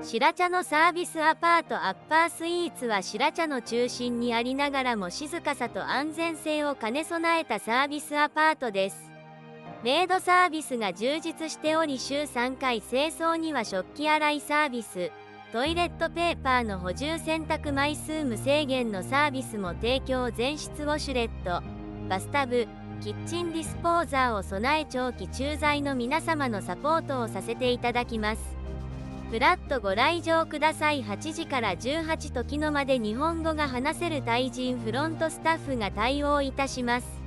白茶のサービスアパートアッパースイーツは白茶の中心にありながらも静かさと安全性を兼ね備えたサービスアパートです。メイドサービスが充実しており、週3回清掃には食器洗いサービス、トイレットペーパーの補充洗濯枚数無制限のサービスも提供。全室ウォシュレット、バスタブ、キッチンディスポーザーを備え長期駐在の皆様のサポートをさせていただきます。フラッとご来場ください。8時から18時のまで日本語が話せるタイ人フロントスタッフが対応いたします。